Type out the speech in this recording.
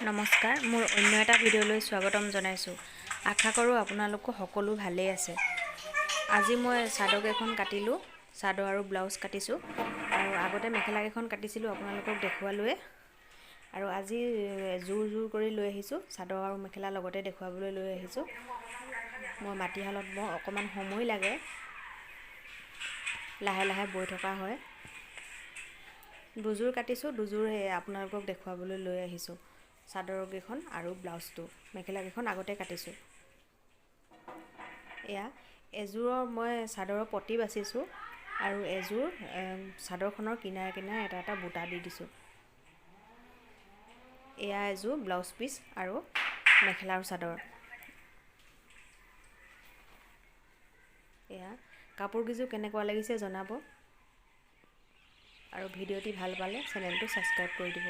নমস্কাৰ, মোৰ অন্য এটা ভিডিঅ'লৈ স্বাগতম জনাইছোঁ। আশা কৰোঁ আপোনালোক সকলো ভালেই আছে। আজি মই চাদৰ কেইখন কাটিলোঁ, চাদৰ আৰু ব্লাউজ কাটিছোঁ আৰু আগতে মেখেলা কেইখন কাটিছিলোঁ, আপোনালোকক দেখুৱালোৱে। আৰু আজি জোৰ কৰি লৈ আহিছোঁ, চাদৰ আৰু মেখেলা লগতে দেখুৱাবলৈ লৈ আহিছোঁ। মই মাটিশালত বওঁ, অকণমান সময় লাগে, লাহে লাহে বৈ থকা হয়। দুযোৰ কাটিছোঁ, দুযোৰ আপোনালোকক দেখুৱাবলৈ লৈ আহিছোঁ। চাদৰকেইখন আৰু ব্লাউজটো, মেখেলাকেইখন আগতে কাটিছোঁ। এয়া এযোৰৰ মই চাদৰৰ পটি বাচিছোঁ আৰু এযোৰ চাদৰখনৰ কিনাৰে কিনাৰে এটা এটা বুটা দি দিছোঁ। এয়া এযোৰ ব্লাউজ পিচ আৰু মেখেলা আৰু চাদৰ। এয়া কাপোৰকেইযোৰ কেনেকুৱা লাগিছে জনাব আৰু ভিডিঅ'টি ভাল পালে চেনেলটো ছাবস্ক্ৰাইব কৰি দিব।